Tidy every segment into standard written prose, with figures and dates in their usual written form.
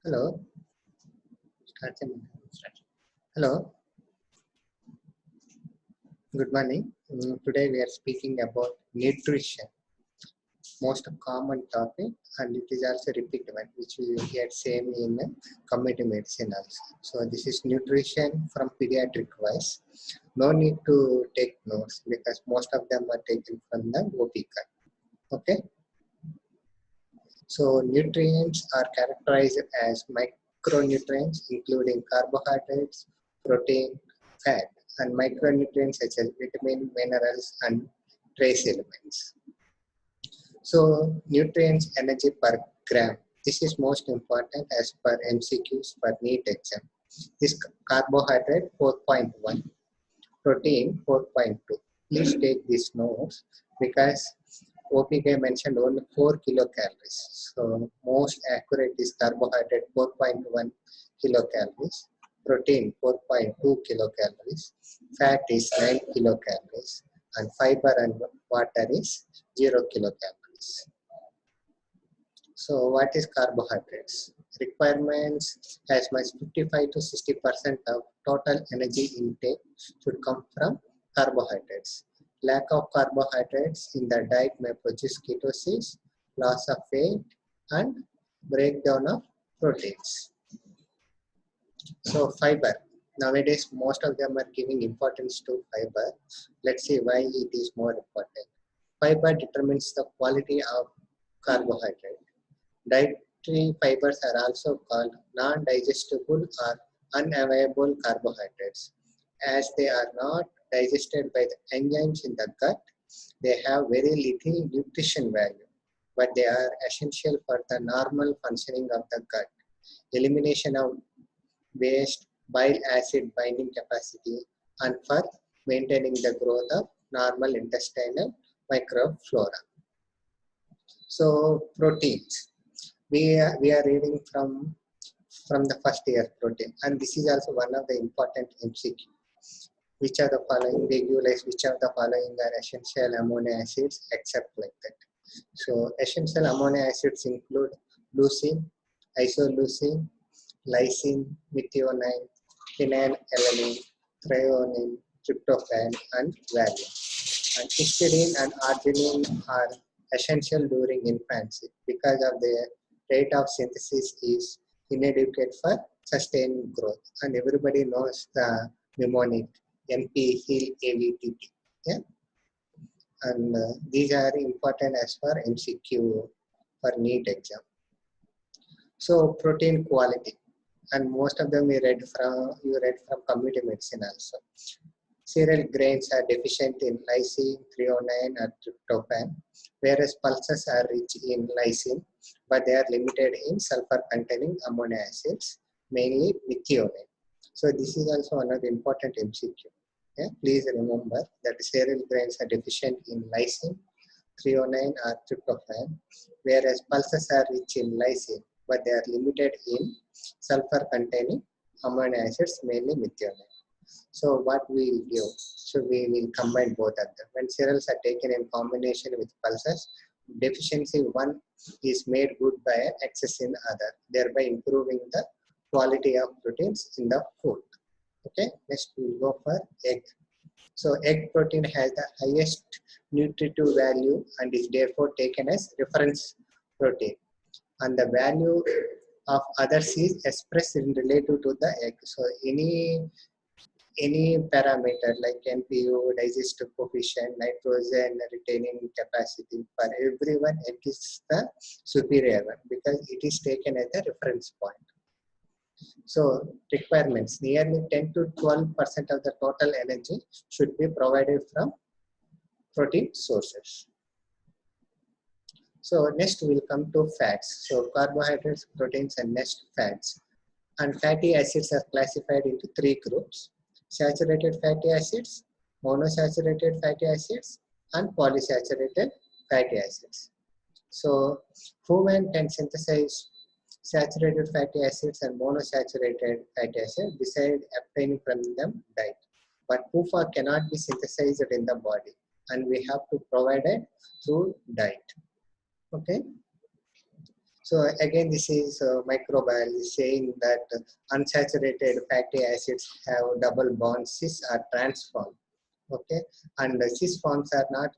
Hello. Start. Hello. Good morning. Today we are speaking about nutrition, most common topic, and it is also repeated one, which we get same in community medicine also. So this is nutrition from pediatric wise. No need to take notes because most of them are taken from the OP card. Okay. So nutrients are characterized as micronutrients, including carbohydrates, protein, fat, and micronutrients such as vitamin, minerals, and trace elements. So nutrients energy per gram. This is most important as per MCQs for NEET exam. This carbohydrate 4.1, protein 4.2. Please take these notes because OPK mentioned only 4 kilocalories. So most accurate is carbohydrate 4.1 kilocalories, protein 4.2 kilocalories, fat is 9 kilocalories, and fiber and water is 0 kilocalories. So what is carbohydrates? Requirements as much 55 to 60% of total energy intake should come from carbohydrates. Lack of carbohydrates in the diet may produce ketosis, loss of weight, and breakdown of proteins. So fiber. Nowadays, most of them are giving importance to fiber. Let's see why it is more important. Fiber determines the quality of carbohydrate. Dietary fibers are also called non-digestible or unavailable carbohydrates. As they are not digested by the enzymes in the gut, they have very little nutrition value, but they are essential for the normal functioning of the gut. Elimination of waste, bile acid binding capacity, and for maintaining the growth of normal intestinal microflora. So proteins. We are reading from the first year protein, and this is also one of the important MCQ. Which are the following? Regularize which of the following are essential amino acids, except like that. So essential amino acids include leucine, isoleucine, lysine, methionine, phenylalanine, threonine, tryptophan, and valine. And histidine and arginine are essential during infancy because of their rate of synthesis is inadequate for sustained growth. And everybody knows the mnemonic MP, HIL, AVTT. Yeah? And these are important as for MCQ for NEET exam. So protein quality, and most of them you read from community medicine also. Cereal grains are deficient in lysine, threonine, and tryptophan, whereas pulses are rich in lysine, but they are limited in sulfur-containing amino acids, mainly methionine. So this is also another important MCQ. Yeah? Please remember that cereal grains are deficient in lysine, threonine, or tryptophan, whereas pulses are rich in lysine, but they are limited in sulfur-containing amino acids, mainly methionine. So what we will give? So we will combine both of them. When cereals are taken in combination with pulses, deficiency one is made good by excess in other, thereby improving the quality of proteins in the food. Okay, next we will go for egg. So egg protein has the highest nutritive value and is therefore taken as reference protein. And the value of others is expressed in relative to the egg. So any parameter like NPU, digestive coefficient, nitrogen retaining capacity, for everyone it is the superior one because it is taken as a reference point. So requirements, nearly 10 to 12% of the total energy should be provided from protein sources. So next we'll come to fats. So carbohydrates, proteins, and next fats. And fatty acids are classified into three groups: saturated fatty acids, monosaturated fatty acids, and polysaturated fatty acids. So human can synthesize saturated fatty acids and monosaturated fatty acids besides obtaining from them diet. But PUFA cannot be synthesized in the body, and we have to provide it through diet. Okay. So again, this is microbiology saying that unsaturated fatty acids have double bonds, cis or trans form. Okay, and cis forms are not,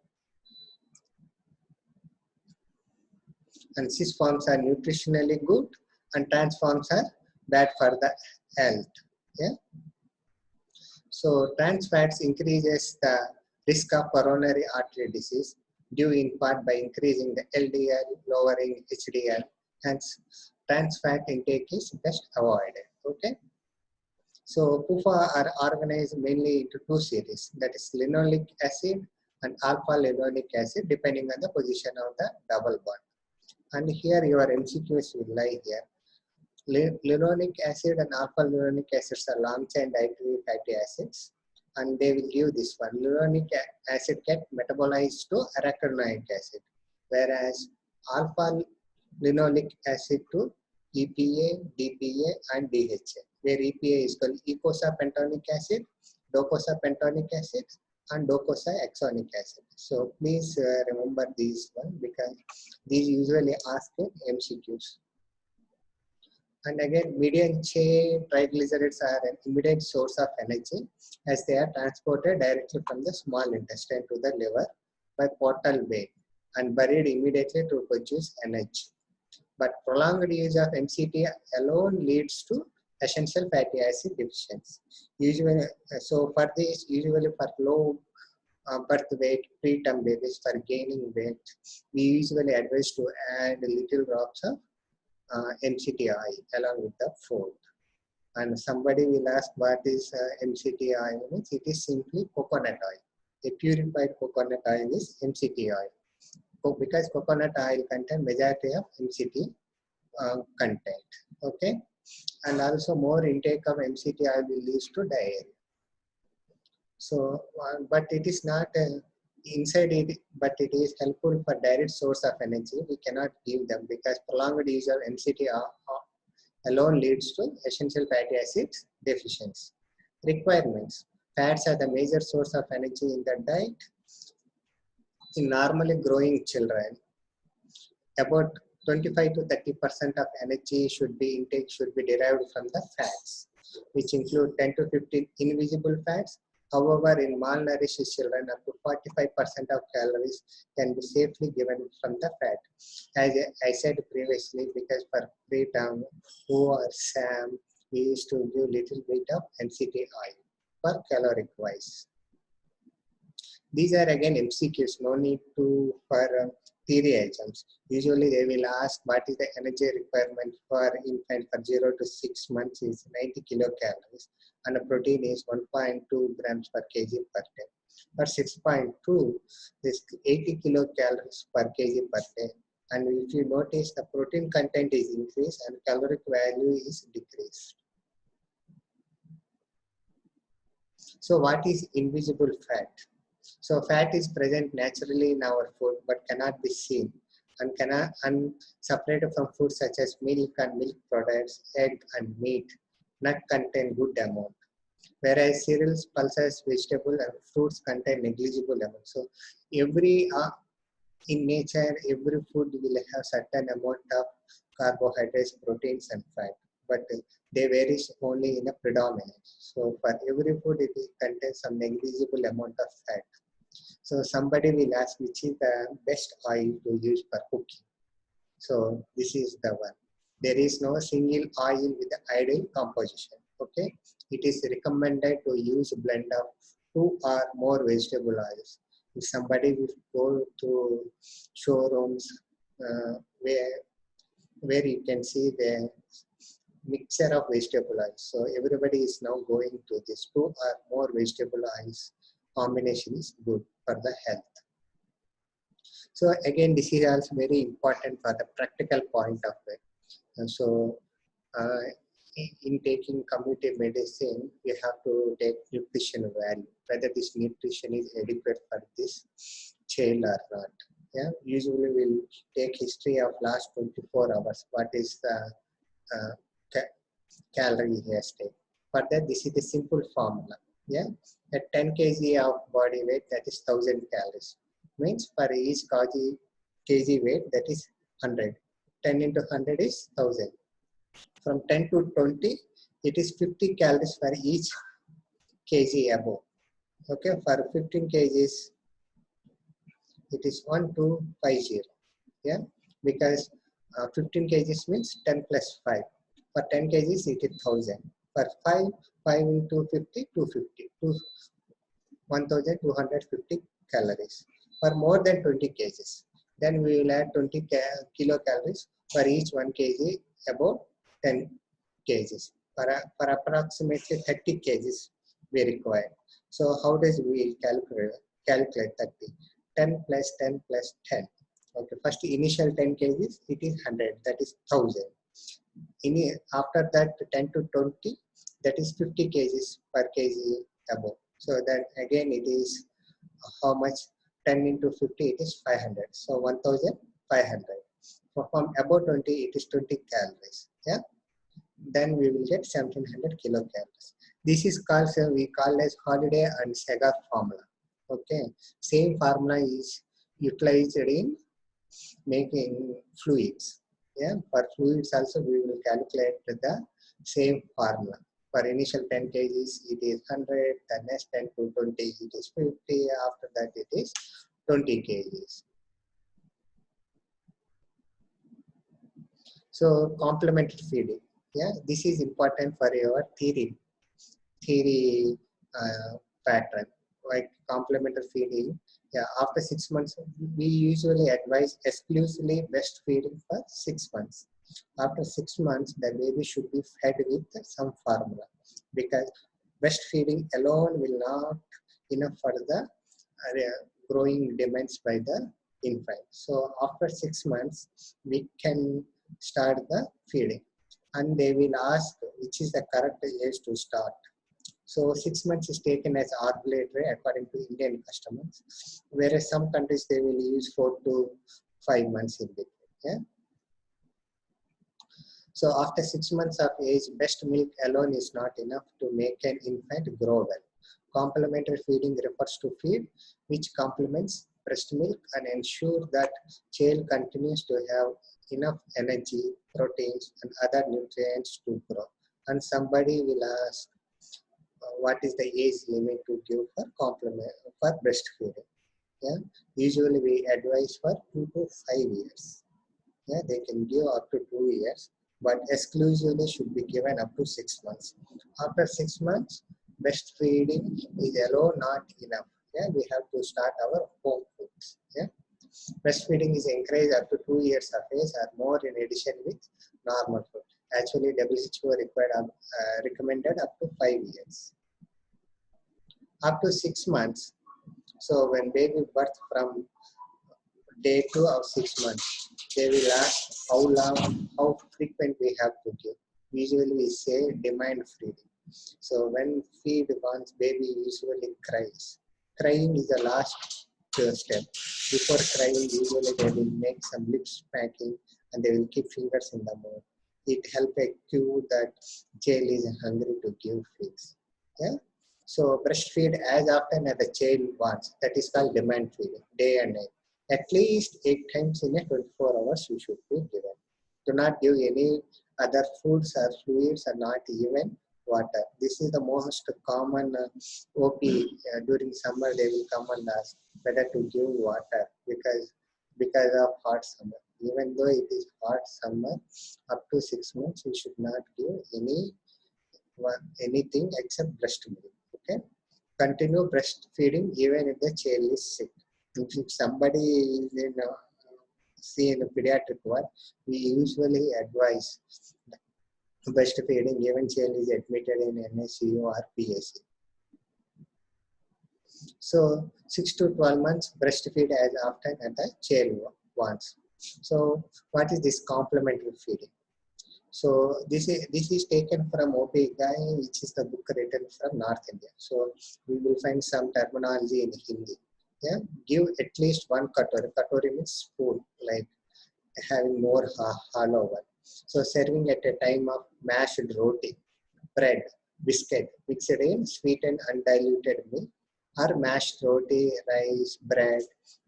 and cis forms are nutritionally good, and trans forms are bad for the health. Yeah. So trans fats increases the risk of coronary artery disease due in part by increasing the LDL, lowering HDL. Hence, trans fat intake is best avoided. Okay. So PUFA are organized mainly into two series, that is linoleic acid and alpha linoleic acid, depending on the position of the double bond. And here your MCQs will lie here. Linoleic acid and alpha linoleic acids are long chain dietary fatty acids, and they will give this one. Linoleic acid get metabolized to arachidonic acid, whereas alpha linoleic acid to EPA, DPA, and DHA, where EPA is called eicosapentaenoic acid, docosapentaenoic acid, and docosahexaenoic acid. So please remember these one because these usually ask in MCQs. And again, medium chain triglycerides are an immediate source of energy as they are transported directly from the small intestine to the liver by portal way and buried immediately to produce energy. But prolonged use of MCT alone leads to essential fatty acid deficiency. Usually, so for this, usually for low birth weight preterm babies for gaining weight, we usually advise to add little drops of MCT oil along with the food. And somebody will ask what is MCT oil means. It is simply coconut oil. A purified coconut oil is MCT oil. Because coconut oil contains majority of MCT content. Okay, and also more intake of MCT oil will lead to diarrhea. So, but it is not inside it, but it is helpful for direct source of energy. We cannot give them because prolonged use of MCT alone leads to essential fatty acids deficiency. Requirements. Fats are the major source of energy in the diet. In normally growing children, about 25 to 30% of energy should be derived from the fats, which include 10 to 15 invisible fats. However, in malnourished children, up to 45% of calories can be safely given from the fat. As I said previously, because for preterm or SAM, we used to give little bit of MCT oil per caloric wise. These are again MCQs, no need to for theory exams. Usually they will ask what is the energy requirement for infant for 0 to 6 months is 90 kilocalories and a protein is 1.2 grams per kg per day. For 6.2, this 80 kilocalories per kg per day. And if you notice the protein content is increased and caloric value is decreased. So what is invisible fat? So fat is present naturally in our food but cannot be seen and separated from food such as milk and milk products, egg and meat, nut contain good amount. Whereas cereals, pulses, vegetables and fruits contain negligible amount. So every in nature, every food will have certain amount of carbohydrates, proteins and fat, but they vary only in a predominance. So for every food, it contains some negligible amount of fat. So somebody will ask which is the best oil to use for cooking. So this is the one. There is no single oil with the ideal composition. Okay, it is recommended to use a blend of 2 or more vegetable oils. If somebody will go to showrooms where you can see the mixture of vegetable oils. So everybody is now going to this 2 or more vegetable oils combination is good for the health. So again, this is also very important for the practical point of it. And so in taking community medicine, we have to take nutrition value, whether this nutrition is adequate for this child or not. Yeah, usually we'll take history of last 24 hours. What is the calorie he has taken? For that, this is the simple formula. Yeah, at 10 kg of body weight, that is 1000 calories. Means for each kg weight, that is 100. 10 into 100 is 1000. From 10 to 20, it is 50 calories for each kg above. Okay, for 15 kgs, it is 1250. Yeah, because 15 kgs means 10 plus 5. For 10 kgs, it is 1000. For 5, 5 into 50, 250. 1250 calories. For more than 20 kgs, then we will add 20 kilocalories for each 1 kg about 10 kgs. For approximately 30 kgs, we require. So how does we calculate 30? 10 plus 10 plus 10. Okay, first initial 10 kgs, it is 100, that is 1000. After that 10 to 20, that is 50 kgs per kg above. So then again it is how much? 10 into 50, it is 500. So 1500. From above 20, it is 20 calories. Yeah. Then we will get 1700 kilocalories. This is called, we call as Holiday and Sagar formula. Okay. Same formula is utilized in making fluids. Yeah. For fluids also we will calculate the same formula. For initial 10 kgs, it is 100, the next 10 to 20, it is 50, after that it is 20 kgs. So complementary feeding. Yeah, this is important for your theory pattern. Like complementary feeding. Yeah, after 6 months, we usually advise exclusively breastfeeding for 6 months. After 6 months, the baby should be fed with some formula, because breastfeeding alone will not enough for the growing demands by the infant. So after 6 months, we can start the feeding, and they will ask which is the correct age to start. So 6 months is taken as arbitrary according to Indian customers, whereas some countries they will use 4 to 5 months in between. Yeah. So after 6 months of age, breast milk alone is not enough to make an infant grow well. Complementary feeding refers to feed which complements breast milk and ensure that child continues to have enough energy, proteins, and other nutrients to grow. And somebody will ask, what is the age limit to give for breastfeeding? Yeah, usually we advise for 2 to 5 years. Yeah, they can give up to 2 years, but exclusively should be given up to 6 months. After 6 months, breastfeeding is alone not enough. Yeah, we have to start our home foods. Yeah, breastfeeding is encouraged up to 2 years of age or more in addition with normal food. Actually, WHO recommended up to 5 years. Up to 6 months. So when baby birth from day 2 of 6 months, they will ask how long, how frequent we have to give. Usually we say demand feeding. So when feed once, baby usually cries. Crying is the last step. Before crying, usually they will make some lip smacking and they will keep fingers in the mouth. It helps a cue that child is hungry to give feeds. Yeah. So breastfeed as often as the child wants. That is called demand feeding, day and night. At least 8 times in a 24 hours you should be given. Do not give any other foods or fluids or not even water. This is the most common OP. During summer they will come and ask whether to give water because of hot summer. Even though it is hot summer, up to 6 months we should not give anything except breast milk. Okay, continue breastfeeding even if the child is sick. If somebody is in see in a pediatric ward, we usually advise breastfeeding even child is admitted in NICU or PAC. So 6 to 12 months breastfeed as often as the child wants. So what is this complementary feeding? So this is taken from OP Guy, which is the book written from North India. So we will find some terminology in Hindi. Yeah, give at least 1 katori. Katori means spoon, like having more hollow one. So serving at a time of mashed roti, bread, biscuit mixed in sweetened undiluted milk, or mashed roti, rice, bread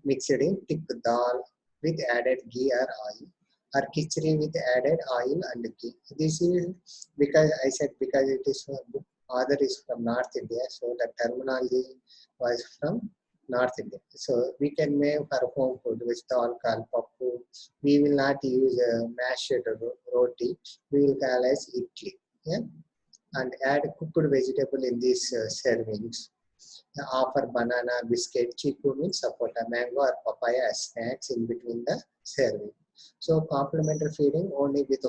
mixed in thick dal with added ghee or oil, or khichdi with added oil and ghee. This is because I said because it is author is from North India, so the terminology was from North India. So we can make our home food with dal called pappu. We will not use mashed roti. We will call as idli. Yeah, and add cooked vegetable in these servings. Offer banana, biscuit, chiku means sapota, mango or papaya as snacks in between the serving. So complementary feeding only with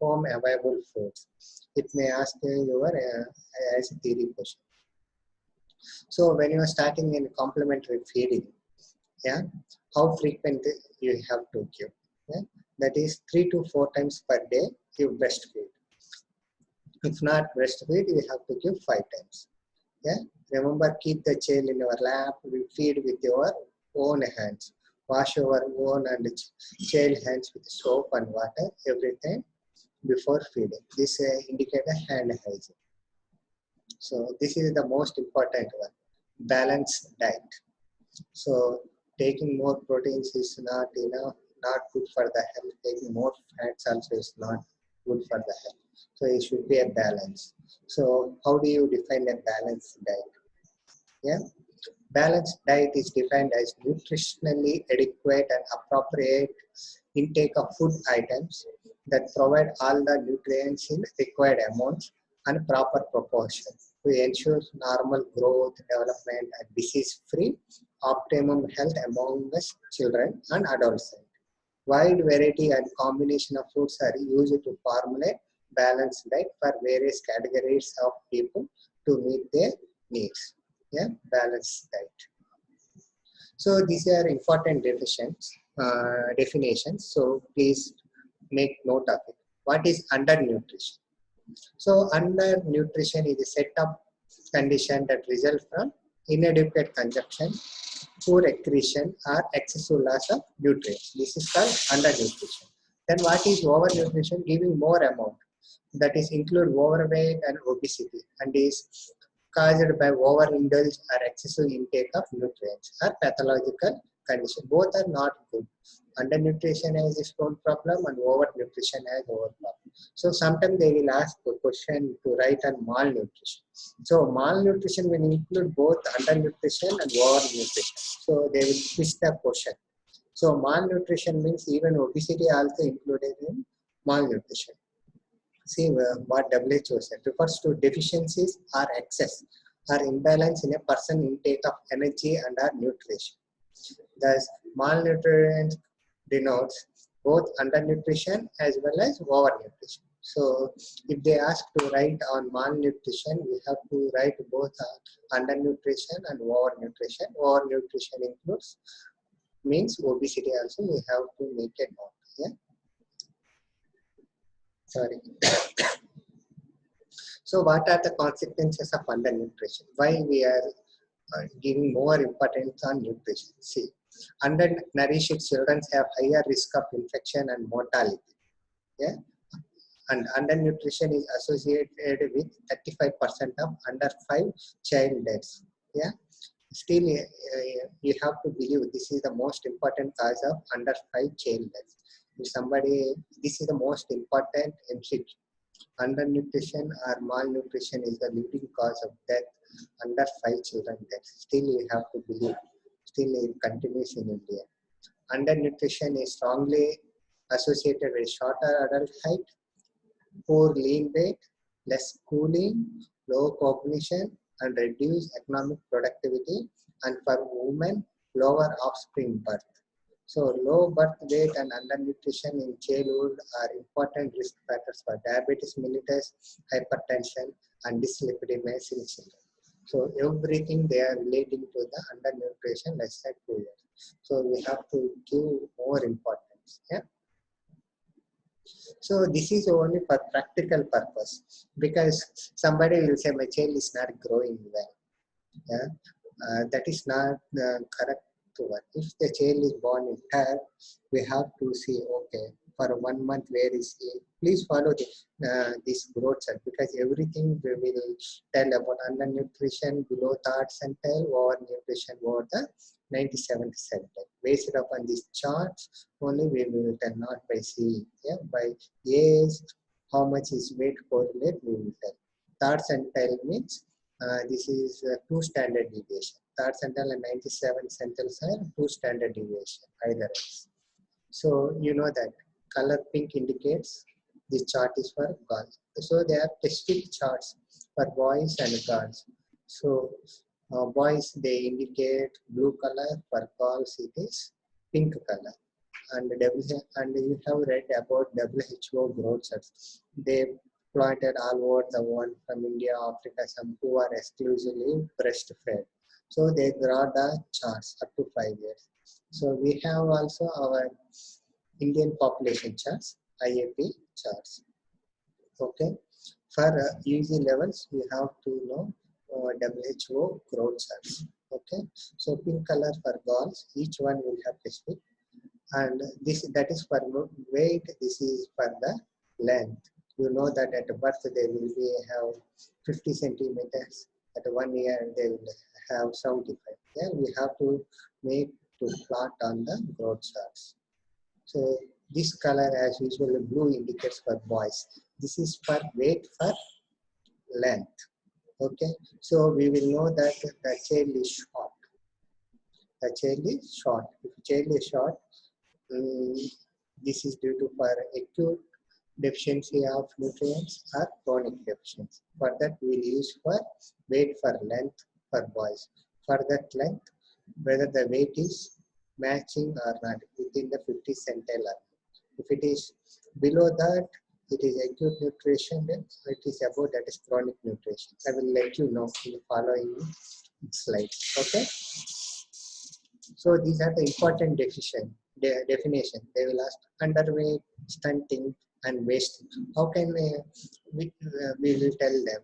home available foods. It may ask your as a theory question. So when you are starting in complementary feeding, yeah, how frequent you have to give? Yeah? That is 3 to 4 times per day you breastfeed. If not breastfeed, you have to give 5 times. Yeah, remember keep the child in your lap. We feed with your own hands. Wash your own and child hands with soap and water every time before feeding. This indicates a hand hygiene. So this is the most important one. Balanced diet. So taking more proteins is not enough, not good for the health. Taking more fats also is not good for the health. So it should be a balance. So how do you define a balanced diet? Yeah. Balanced diet is defined as nutritionally adequate and appropriate intake of food items that provide all the nutrients in required amounts and proper proportion to ensure normal growth, development, and disease-free optimum health among the children and adults. Wide variety and combination of foods are used to formulate balanced diet for various categories of people to meet their needs. Yeah, balanced diet. So these are important definitions. So please make note of it. What is undernutrition? So undernutrition is a set of condition that result from inadequate consumption, poor accretion, or excessive loss of nutrients. This is called undernutrition. Then what is overnutrition? Giving more amount. That is include overweight and obesity and is caused by overindulge or excessive intake of nutrients or pathological condition. Both are not good. Undernutrition has its own problem and overnutrition has over problem. So sometimes they will ask a question to write on malnutrition. So malnutrition will include both undernutrition and overnutrition. So they will twist the question. So malnutrition means even obesity also included in malnutrition. See what WHO said refers to deficiencies or excess or imbalance in a person intake of energy and or nutrition. Thus, malnutrition denotes both undernutrition as well as overnutrition. So, if they ask to write on malnutrition, we have to write both undernutrition and overnutrition. Overnutrition includes means obesity also. We have to make a note. Yeah. Sorry. So what are the consequences of undernutrition? Why we are giving more importance on nutrition? See, undernourished children have higher risk of infection and mortality. Yeah, and undernutrition is associated with 35% of under 5 child deaths. Yeah, still you have to believe this is the most important cause of under 5 child deaths. If somebody, this is the most important MCQ. Undernutrition or malnutrition is the leading cause of death under 5 children death. Still you have to believe. Still it continues in India. Undernutrition is strongly associated with shorter adult height, poor lean weight, less schooling, low cognition, and reduced economic productivity, and for women, lower offspring birth. So low birth weight and undernutrition in childhood are important risk factors for diabetes mellitus, hypertension, and dyslipidemia in children. So everything they are relating to the undernutrition less than 2 years. So we have to give more importance. Yeah. So this is only for practical purpose because somebody will say my child is not growing well. Yeah, that is not correct to work. If the child is born in health, we have to see okay. for 1 month where is he. Please follow this growth chart, because everything we will tell about undernutrition below third centile, overnutrition over the 97th centile. Based upon these charts only we will tell, not by seeing. Yeah, by age, how much is weight correlate we will tell. Third centile means this is 2 standard deviation. Third centile and 97th centiles are 2 standard deviation either else. So you know that color pink indicates the chart is for girls. So they are specific charts for boys and girls. So boys they indicate blue color, for girls it is pink color. And you have read about WHO growth charts. They plotted all over the world, from India, Africa, some who are exclusively breastfed. So they draw the charts up to 5 years. So we have also our Indian population charts, IAP charts. Okay, for UG levels, we have to know WHO growth charts. Okay, so pink color for girls, each one will have specific, and that is for weight. This is for the length. You know that at birth they will be have 50 centimeters. At 1 year they will have 75. Yeah, we have to make to plot on the growth charts. So this color as usual blue indicates for boys. This is for weight, for length. Okay, so we will know that the child is short. The child is short. If child is short, this is due to for acute deficiency of nutrients or chronic deficiency. For that we will use for weight, for length for boys. For that length, whether the weight is matching or not within the 50 centile. If it is below that, it is acute nutrition. Then it is above, that is chronic nutrition. I will let you know in the following slides. Okay. So these are the important definition. They will ask underweight, stunting, and wasting. How can we will tell them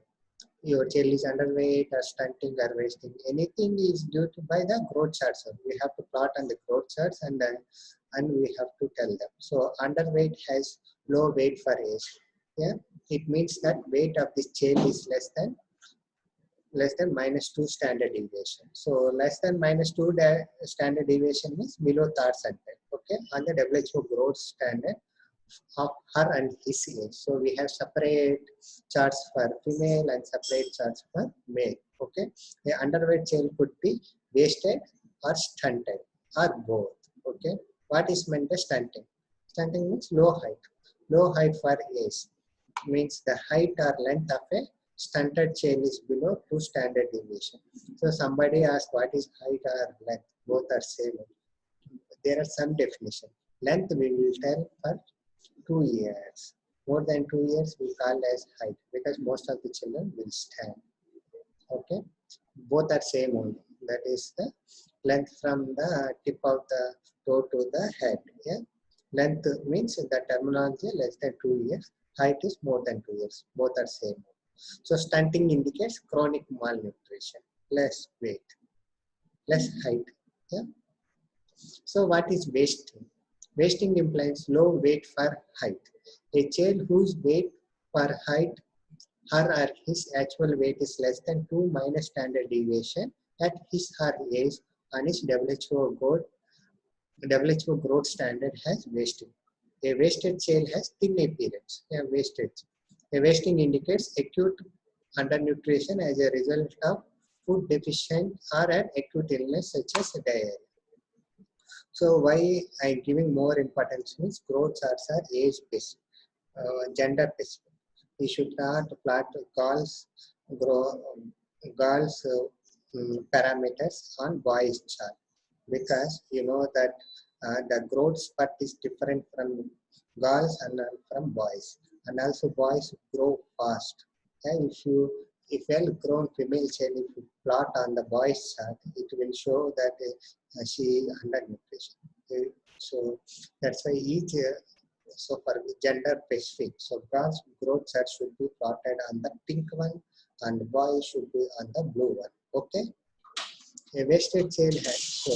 your child is underweight or stunting or wasting? Anything is due to by the growth charts. We have to plot on the growth charts, and we have to tell them. So underweight has low weight for age. Yeah, it means that weight of this child is less than -2 standard deviation. So less than -2 standard deviation means below third centile. Okay, on the WHO growth standard of her and his age. So we have separate charts for female and separate charts for male. Okay, the underweight child could be wasted or stunted or both. Okay, what is meant by stunting? Stunting means low height. Low height for age means the height or length of a stunted child is below 2 standard deviation. So somebody asked what is height or length? Both are same. There are some definition. Length we will tell for 2 years. More than 2 years we call as height, because most of the children will stand. Okay, both are same only. That is the length from the tip of the toe to the head. Yeah, length means the terminology less than 2 years. Height is more than 2 years. Both are same. So stunting indicates chronic malnutrition, less weight, less height. Yeah. So what is wasting? Wasting implies low weight for height. A child whose weight for height, her or his actual weight is less than 2 minus standard deviation at his or age on his WHO growth standard has wasting. A wasted child has thin appearance. A wasting indicates acute undernutrition as a result of food deficiency or an acute illness such as diarrhea. So why I am giving more importance means growth charts are age based, gender based. We should not plot girls parameters on boys chart, because you know that the growth spurt is different from girls and from boys, and also boys grow fast. And if well grown female child, if you plot on the boys chart, it will show that she is undernutrition. So that's why each so for gender specific, so girls growth chart should be plotted on the pink one and boys should be on the blue one. Okay, a wasted child has, so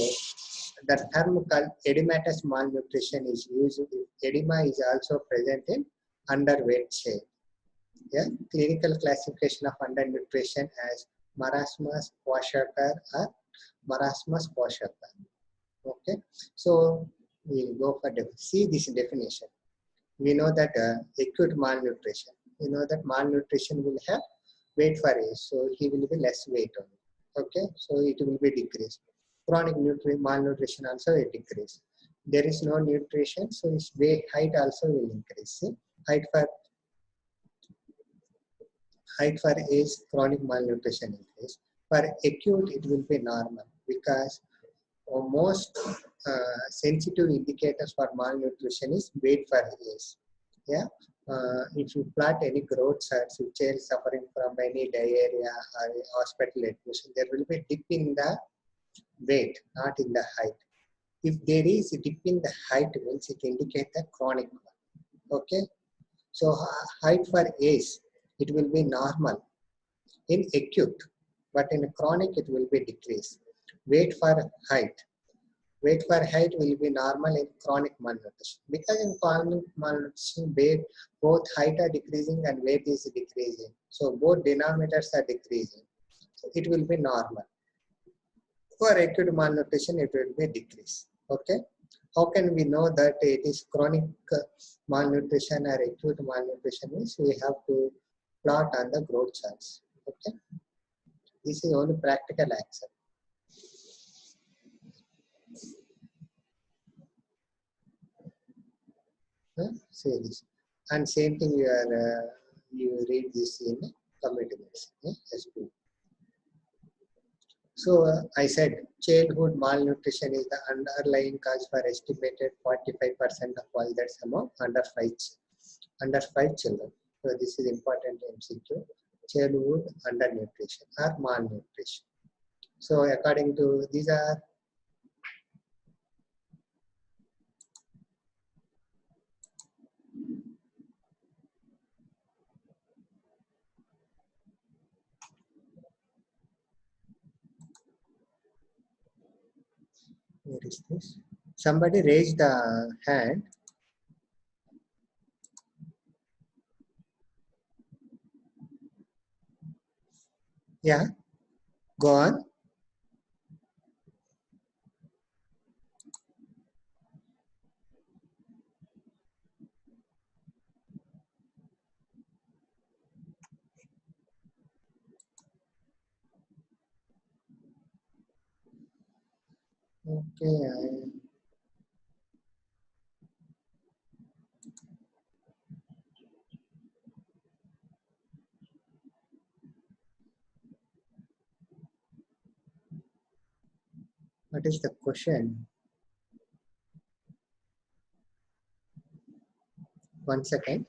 the term called edematous malnutrition is used if edema is also present in underweight child. Yeah, clinical classification of undernutrition as marasmus kwashiorkor or marasmus kwashiorkor. Okay, so we'll go for see this definition. We know that acute malnutrition. We know that malnutrition will have weight for age, so he will be less weight on it. Okay, so it will be decreased. Chronic malnutrition also a decrease. There is no nutrition, so his weight height also will increase. See? Height for age, chronic malnutrition increase. For acute, it will be normal because most sensitive indicators for malnutrition is weight for age. Yeah, if you plot any growth charts, if child suffering from any diarrhea or hospital admission, there will be dip in the weight, not in the height. If there is a dip in the height, means it indicates a chronic one. Okay, so height for age, it will be normal in acute, but in chronic it will be decreased. Weight for height. Weight for height will be normal in chronic malnutrition. Because in chronic malnutrition, both height are decreasing and weight is decreasing. So both denominators are decreasing. So it will be normal. For acute malnutrition, it will be decrease. Okay. How can we know that it is chronic malnutrition or acute malnutrition? Means we have to plot on the growth charts. Okay. This is only practical action. Series. And same thing you read this in community medicine. SP. So I said childhood malnutrition is the underlying cause for estimated 45% of all deaths among under five children. So this is important MCQ. Childhood undernutrition or malnutrition. So according to these are where is this? Somebody raised the hand. Yeah, go on. Okay. What is the question? One second.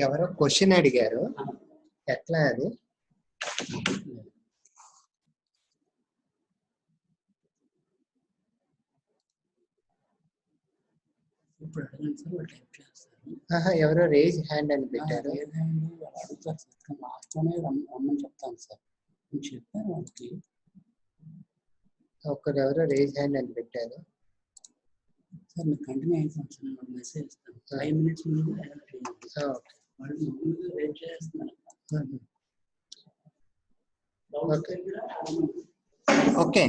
ఎవరో question అడిగారు ఎట్లా అది ఎవరో raise hand అని పెట్టారు ఒకరు ఎవరో raise hand అని పెట్టారు సార్ మీరు కంటిన్యూ అయిపోతాను సార్ మెసేజ్ ఇస్తాను 5 minutes ముందు వాళ్ళు ముందు వెయిట్ చేస్తున్నారు Okay,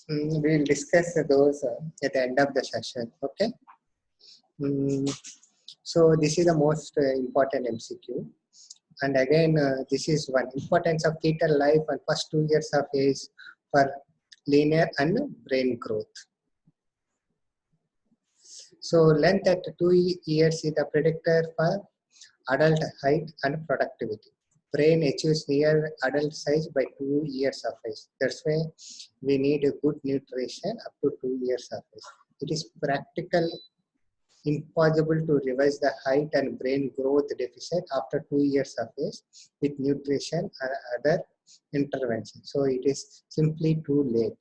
we will discuss those at the end of the session. Okay. So this is the most important MCQ. And again, this is one importance of fetal life and first 2 years of age for linear and brain growth. So length at 2 years is the predictor for adult height and productivity. Brain achieves near adult size by 2 years of age. That's why we need a good nutrition up to 2 years of age. It is practical impossible to revise the height and brain growth deficit after 2 years of age with nutrition and other interventions. So it is simply too late.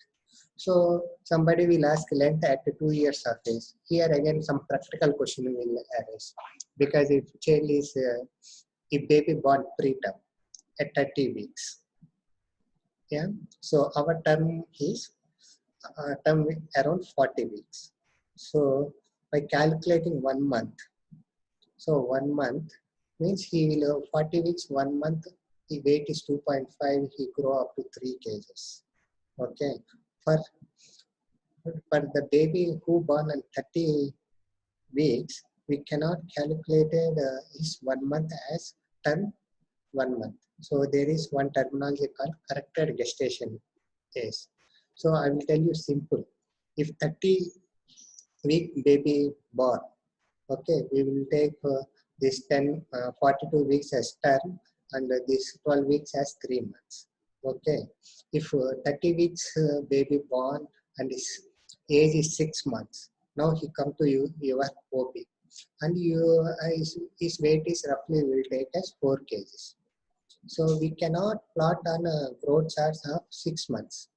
So somebody will ask length at 2 years of age. Here again some practical question will arise, because if child is if baby born preterm at 30 weeks, yeah. So our term is around 40 weeks. So by calculating 1 month, so 1 month means he will 40 weeks, 1 month, the weight is 2.5, he grow up to 3 kgs. Okay. For the baby who born on 30 weeks, we cannot calculate his 1 month as term 1 month. So there is one terminology called corrected gestation age. So I will tell you simple. If 30-week baby born, okay, we will take this 42 weeks as term and this 12 weeks as 3 months. Okay, if 30 weeks baby born and his age is 6 months, now he come to you, your OB, and his weight is roughly will take as 4 kgs. So we cannot plot on a growth charts of 6 months.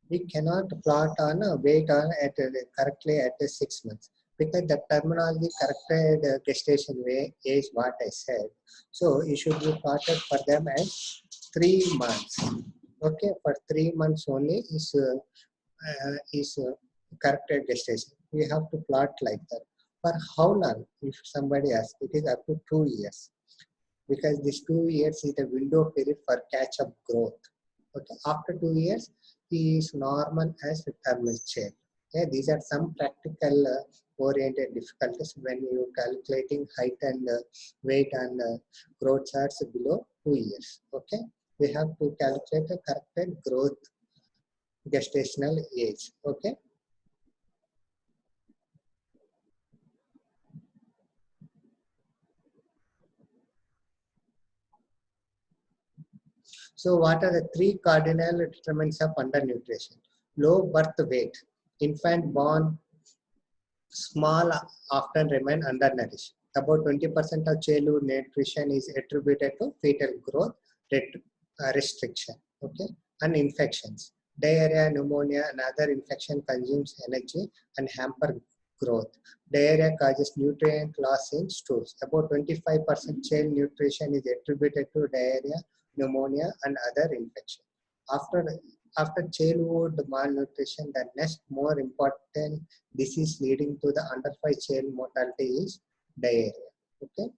We cannot plot on a weight on at correctly at 6 months, because the terminology corrected gestation age what I said. So it should be plotted for them as 3 months. Okay, for 3 months only is corrected gestation. We have to plot like that. For how long? If somebody asks, it is up to 2 years, because this 2 years is the window period for catch-up growth. Okay, after 2 years, he is normal as a terminal child. Yeah, these are some practical oriented difficulties when you calculating height and weight and growth charts below 2 years. Okay, we have to calculate a corrected growth gestational age. Okay. So what are the 3 cardinal determinants of undernutrition? Low birth weight. Infant born small often remain undernourished. About 20% of childhood nutrition is attributed to fetal growth restriction. Okay, and infections. Diarrhea, pneumonia, and other infection consumes energy and hamper growth. Diarrhea causes nutrient loss in stools. About 25% child nutrition is attributed to diarrhea, pneumonia, and other infection. After childhood malnutrition, the next more important disease leading to the under 5 child mortality is diarrhea. Okay,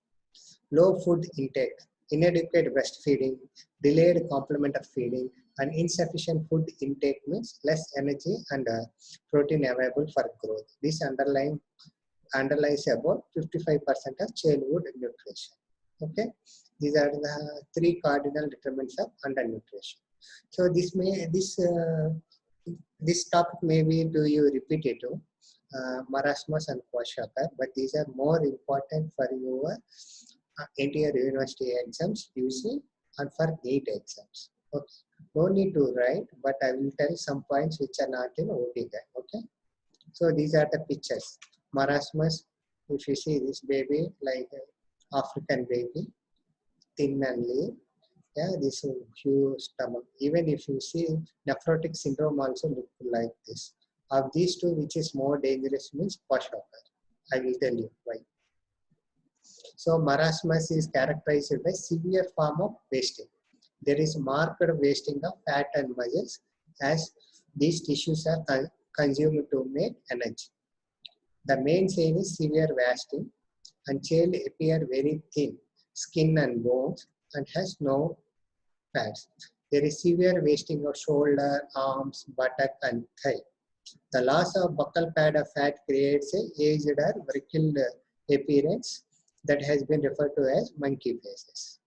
low food intake, inadequate breastfeeding, delayed complement of feeding, and insufficient food intake means less energy and protein available for growth. This underlies about 55% of childhood nutrition. Okay, these are the 3 cardinal determinants of undernutrition. So this topic may be to you repetitive, marasmus and kwashiorkor, but these are more important for your entire university exams, UC, and for NEET exams. Okay. No need to write, but I will tell some points which are not in OT guide. Okay. So these are the pictures. Marasmus, if you see this baby, like African baby, thin and lean. Yeah, this is huge stomach. Even if you see nephrotic syndrome also look like this. Of these two, which is more dangerous means kwashiorkor. I will tell you why. So marasmus is characterized by severe form of wasting. There is marked wasting of fat and muscles as these tissues are consumed to make energy. The main sign is severe wasting, and child appear very thin, skin and bones, and has no fats. There is severe wasting of shoulder, arms, buttock, and thigh. The loss of buccal pad of fat creates a aged or wrinkled appearance that has been referred to as monkey faces.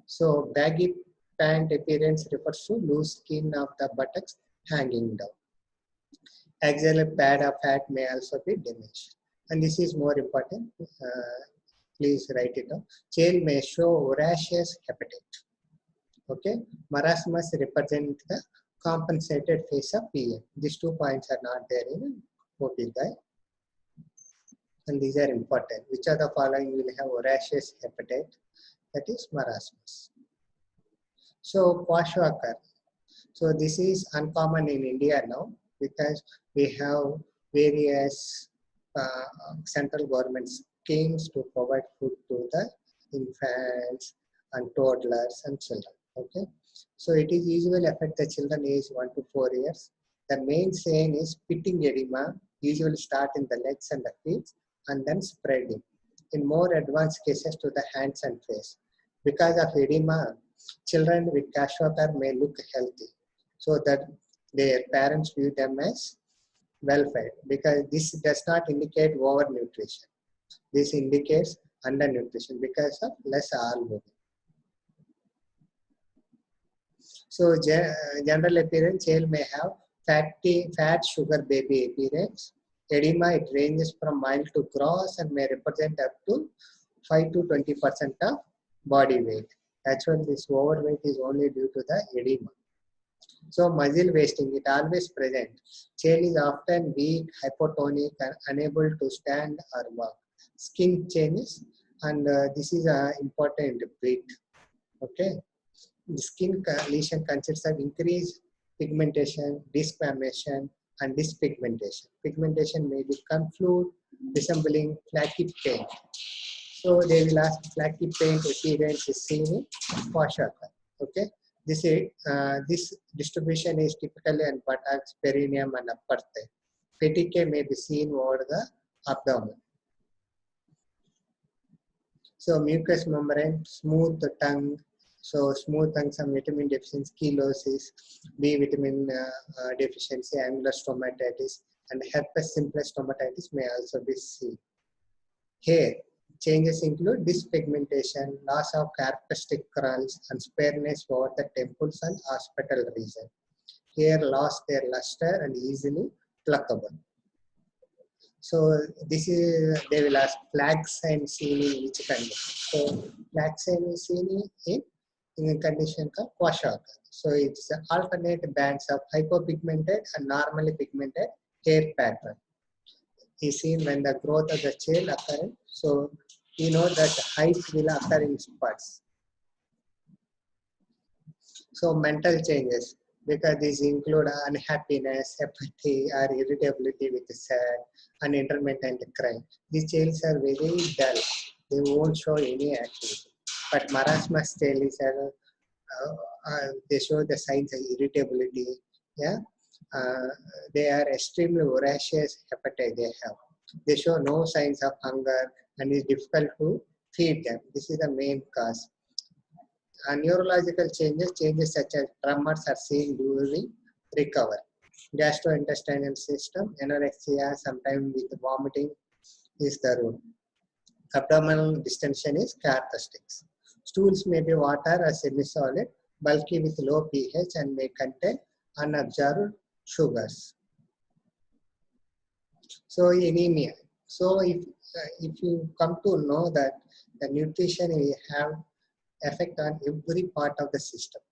So baggy pant appearance refers to loose skin of the buttocks hanging down. Axial pad of fat may also be diminished. And this is more important. Please write it down. Child may show voracious appetite. Okay, marasmus represent the compensated phase of PN. These 2 points are not there in OP guy, and these are important. Which of the following will have voracious hepatite? That is marasmus. So kwashiorkor. So this is uncommon in India now because we have various central government schemes to provide food to the infants and toddlers and children. Okay, so it is usually affect the children age 1 to 4 years. The main sign is pitting edema, usually start in the legs and the feet and then spreading. In more advanced cases to the hands and face. Because of edema, children with kwashiorkor may look healthy, so that their parents view them as well-fed, because this does not indicate overnutrition. This indicates undernutrition because of less albumin. So general appearance, child may have fat sugar baby appearance. Edema, it ranges from mild to gross and may represent up to 5 to 20% of body weight. Actually, this overweight is only due to the edema. So muscle wasting, it always present. Child is often weak, hypotonic, and unable to stand or walk. Skin changes, and this is important bit. Okay, the skin lesion consists of increased pigmentation, disclamation, and dyspigmentation. Pigmentation may become fluid, resembling flaky paint. So they will ask flaky paint appearance is seen in kwashiorkor. Okay, this distribution is typically in buttocks, perineum, and upper thigh. Petechiae may be seen over the abdomen. So mucous membrane, smooth tongue. So smooth tongue, some vitamin deficiency, chelosis, B vitamin deficiency, angular stomatitis, and herpes simplex stomatitis may also be seen. Hair changes include dyspigmentation, loss of characteristic curls, and spareness over the temples and occipital region. Hair lost their luster and easily pluckable. So this is, they will ask flag sign seen in which condition. So flag sign is seen in a condition called kwashiorkor. So it's alternate bands of hypopigmented and normally pigmented hair pattern is seen when the growth of the child occurs. So you know that height will occur in spurts. So mental changes, because these include unhappiness, apathy, or irritability with sad and intermittent crying. These childs are very dull. They won't show any activity. But marasmus child is they show the signs of irritability. Yeah, they are extremely voracious appetite they have. They show no signs of hunger and it's difficult to feed them. This is the main cause. Neurological changes such as tremors are seen during recovery. Gastrointestinal system, anorexia, sometimes with vomiting is the rule. Abdominal distension is characteristics. Stools may be water or semi-solid, bulky with low pH and may contain unabsorbed sugars. So anemia. So if you come to know that the nutrition will have effect on every part of the system.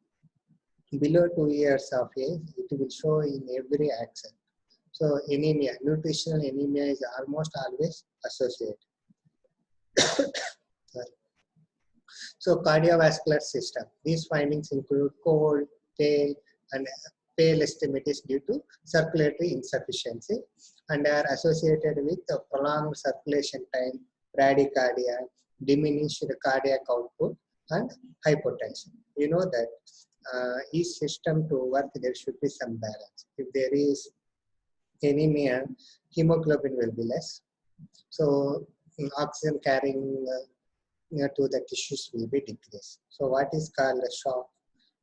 Below 2 years of age, it will show in every action. So anemia, nutritional anemia is almost always associated. So cardiovascular system. These findings include cold, pale, and pale estimates due to circulatory insufficiency and are associated with prolonged circulation time, bradycardia, diminished cardiac output, and hypotension. You know that each system to work, there should be some balance. If there is anemia, hemoglobin will be less. So oxygen carrying to the tissues will be decreased. So what is called a shock?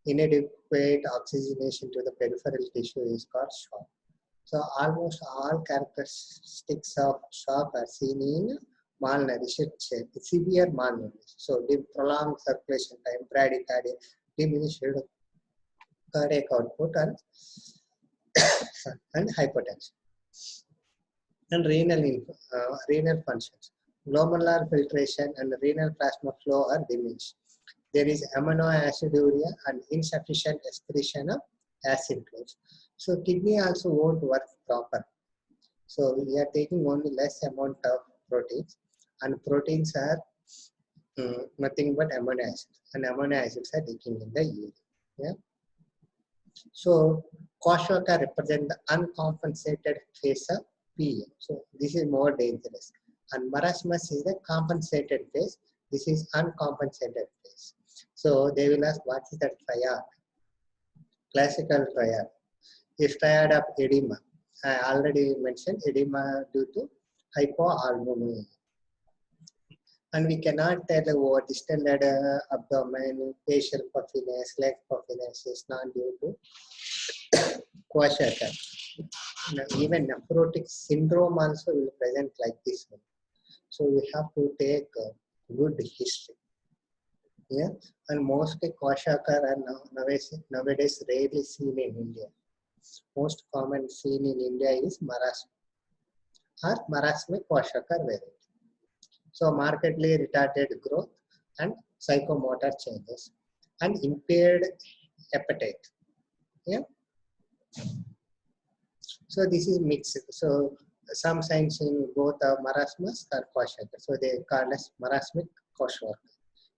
Inadequate oxygenation to the peripheral tissue is called shock. So almost all characteristics of shock are seen in malnourished child, severe malnutrition. So prolonged circulation time, bradycardia, diminished cardiac output, and hypotension. And renal functions. Glomerular filtration and renal plasma flow are diminished. there is amino aciduria and insufficient excretion of acid flows. So kidney also won't work proper. So we are taking only less amount of proteins, and proteins are nothing but amino acids, and amino acids are leaking in the urine. Yeah. So Kwashiorkor represent the uncompensated phase of PM. So this is more dangerous. And marasmus is the compensated phase. This is uncompensated phase. So they will ask, what is the triad? Classical triad. Is triad of edema. I already mentioned edema due to hypoalbuminemia. And we cannot tell what distended abdomen, facial puffiness, leg puffiness is not due to Kwashiorkor. Even nephrotic syndrome also will present like this one. So we have to take a good history. Yeah, and mostly Kwashiorkor are nowadays rarely seen in India. Most common seen in India is marasmus or marasmic Kwashiorkor variant. So markedly retarded growth and psychomotor changes and impaired appetite. Yeah. So this is mixed. So some signs in both marasmus or Kwashiorkor. So they call as marasmic Kwashiorkor.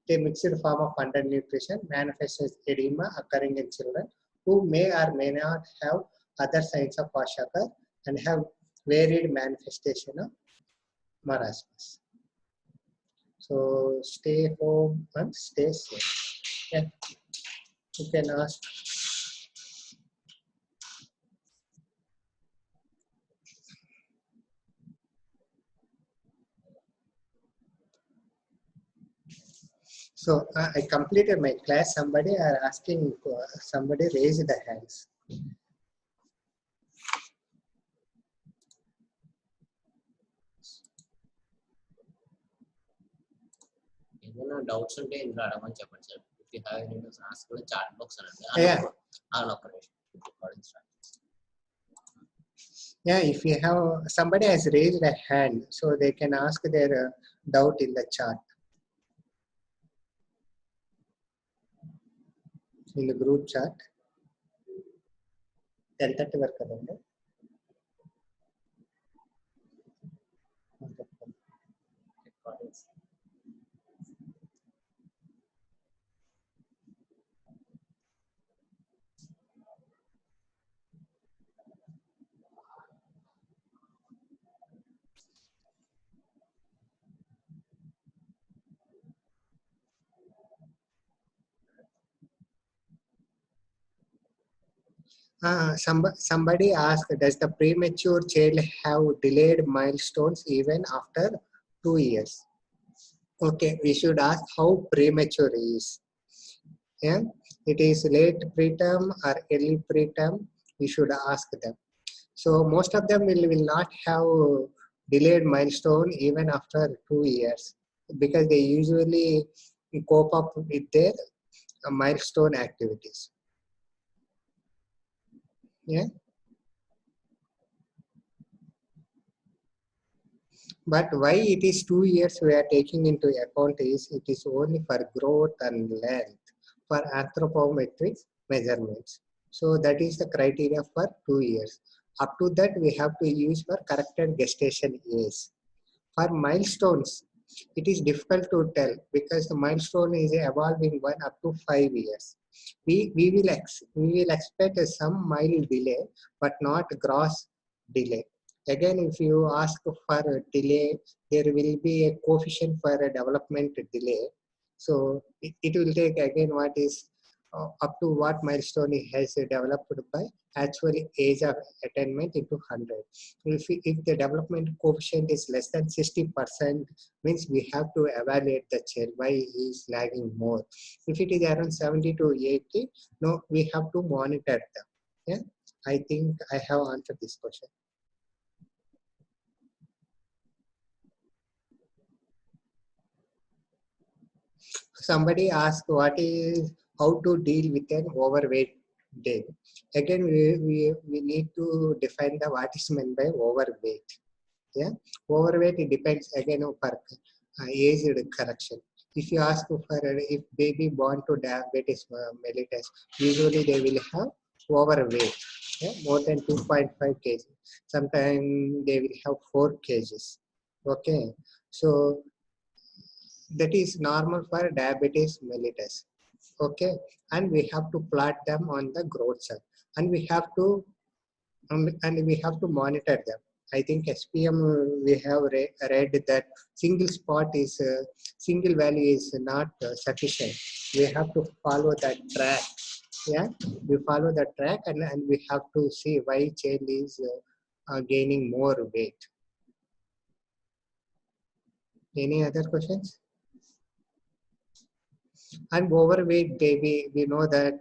A mixed form of undernutrition manifests as edema occurring in children who may or may not have other signs of Kwashiorkor and have varied manifestation of marasmus. So stay home and stay safe. Yeah, you can ask. So I completed my class. Somebody are asking. Somebody raised the hands. ఏదైనా doubts ఉంటే ఇందులో అడగమని చెప్పండి sir. If you have any doubts ask కూడా chat box అనండి. ఒక్క నిమిషం recording start. Yeah, if you have somebody has raised a hand, so they can ask their doubt in the chat in the group chat. 10:30 వరకు కదండి. Somebody asked, does the premature child have delayed milestones even after 2 years? Okay, we should ask how premature is. Yeah, it is late preterm or early preterm. We should ask them. So most of them will not have delayed milestone even after 2 years because they usually cope up with their milestone activities. Yeah. But why it is 2 years we are taking into account is it is only for growth and length for anthropometric measurements. So that is the criteria for 2 years. Up to that we have to use for corrected gestation age. For milestones, it is difficult to tell because the milestone is evolving one up to 5 years. We will expect some mild delay, but not gross delay. Again, if you ask for a delay, there will be a coefficient for a development delay. So it will take again what is up to what milestone it has developed by actual age of attainment into 100. If the development coefficient is less than 60%, means we have to evaluate the child why he is lagging more. If it is around 70 to 80, no, we have to monitor them. Yeah, I think I have answered this question. Somebody asked what is how to deal with an overweight day. Again, we need to define the what is meant by overweight. Yeah, overweight it depends again on per age correction. If you ask for if baby born to diabetes mellitus, usually they will have overweight, yeah, more than 2.5 kg. Sometimes they will have 4 kgs. Okay, so that is normal for diabetes mellitus. Okay, and we have to plot them on the growth chart, and we have to monitor them. I think SPM we have read that single spot is single value is not sufficient. We have to follow that track. Yeah, we follow the track, and we have to see why child is gaining more weight. Any other questions? And overweight baby, we know that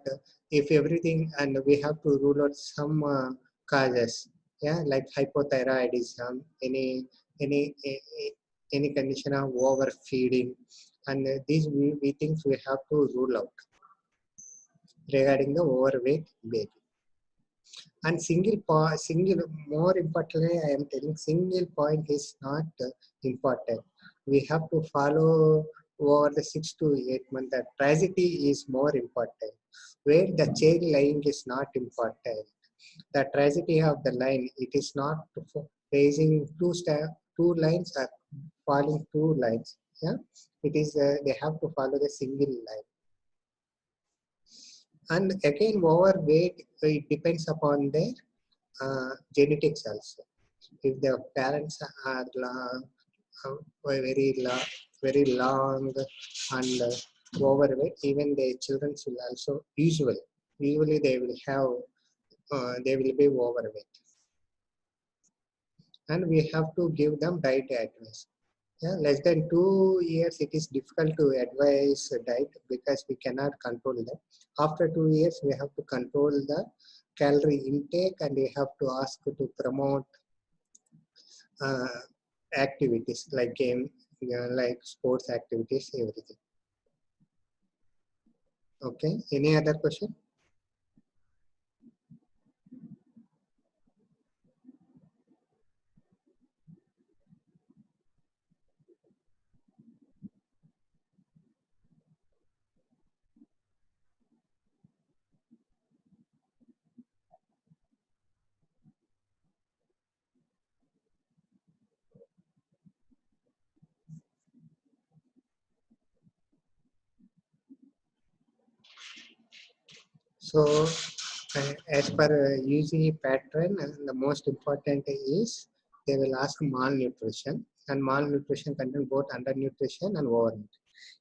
if everything, and we have to rule out some causes, yeah, like hypothyroidism, any condition of overfeeding, and these we think we have to rule out regarding the overweight baby. And single more importantly, I am telling single point is not important. We have to follow over the 6 to 8 months. The tragedy is more important, where the child lying is not important. The tragedy of the line, it is not raising two lines or falling two lines. Yeah, it is they have to follow the single line. And again, overweight, it depends upon their genetics also. If the parents are very long and overweight, even the children will also usually they will have they will be overweight, and we have to give them diet advice. Yeah, less than 2 years, it is difficult to advise diet because we cannot control them. After 2 years, we have to control the calorie intake, and we have to ask to promote uh, activities like game, like sports activities, everything. Okay. Any other question? So, as per UGE pattern, the most important is they will ask malnutrition, and malnutrition contain both undernutrition and overnutrition.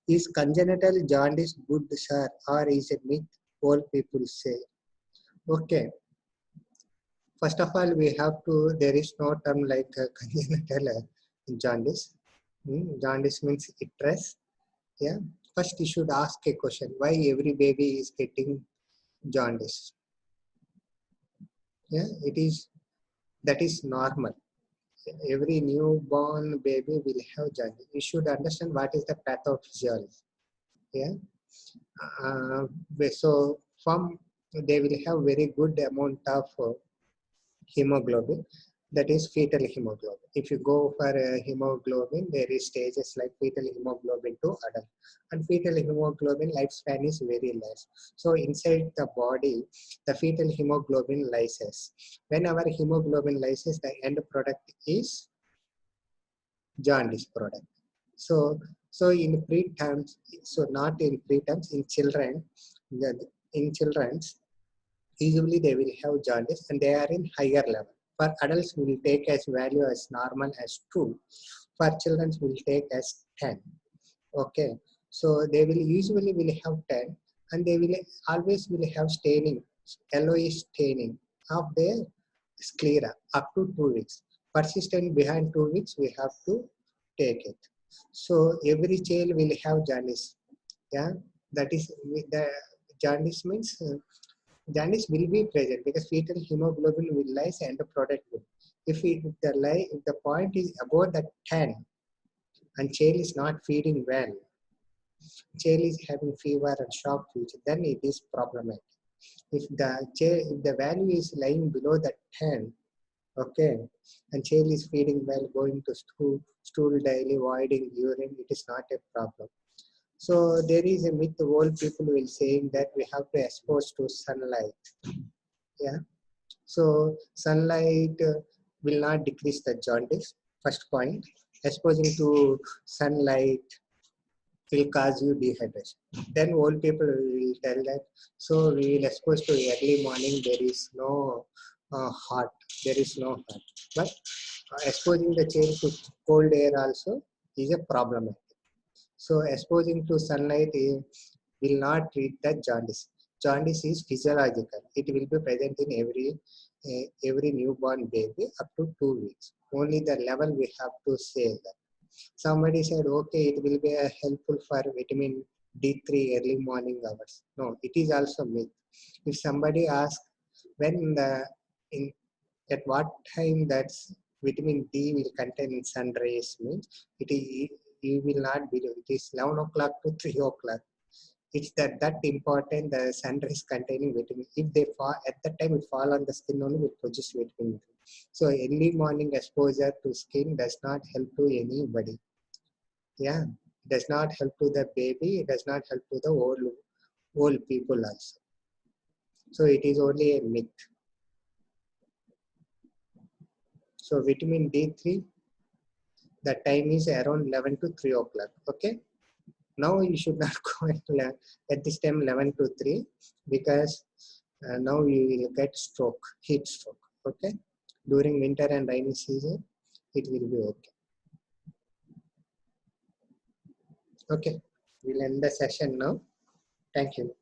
Is congenital jaundice good, sir, or is it myth? Old people say. Okay. First of all, we have to. There is no term like congenital jaundice. Jaundice means itching. Yeah. First, you should ask a question: why every baby is getting jaundice? Yeah, it is that is normal. Every newborn baby will have jaundice. You should understand what is the pathophysiology. Yeah. So from they will have very good amount of hemoglobin, that is fetal hemoglobin. If you go for hemoglobin, there is stages like fetal hemoglobin to adult, and fetal hemoglobin lifespan is very less. So inside the body, the fetal hemoglobin lyses. Whenever hemoglobin lyses, the end product is jaundice product. So in preterms, so not in preterms, in children, in children's, usually they will have jaundice and they are in higher level. For adults, we will take as value as normal as 2. For children, we will take as 10. Okay, so they will usually will have 10, and they will always will have staining, yellowish staining of their sclera up to 2 weeks. Persistent behind 2 weeks, we have to take it. So every child will have jaundice. Yeah, that is the jaundice means. Jaundice will be present because fetal hemoglobin will rise and the product will. If the point is above the 10 and child is not feeding well, child is having fever and shock fever, then it is problematic. If the value is lying below the 10, okay, and child is feeding well, going to stool daily, avoiding urine, it is not a problem. So there is a myth old people will saying that we have to expose to sunlight. Yeah. So sunlight will not decrease the jaundice. First point, exposing to sunlight will cause you dehydration. Then old people will tell that, so we will expose to early morning, there is no hot, there is no hot. But exposing the child to cold air also is a problem. So exposing to sunlight will not treat the jaundice. Jaundice is physiological. It will be present in every newborn baby up to 2 weeks. Only the level we have to say that. Somebody said, okay, it will be helpful for vitamin D3 early morning hours. No, it is also myth. If somebody asks when in at what time that vitamin D will contain in sun rays means, it is, you will not believe. It is 11 o'clock to 3 o'clock. It's that important the sun rays containing vitamin. If they fall at that time, it fall on the skin only will produce vitamin D. So early morning exposure to skin does not help to anybody. Yeah, it does not help to the baby. It does not help to the old people also. So it is only a myth. So vitamin D3, the time is around 11 to 3 o'clock. Okay. Now you should not go at this time 11 to 3 because now you will get stroke, heat stroke. Okay. During winter and rainy season, it will be okay. Okay. We'll end the session now. Thank you.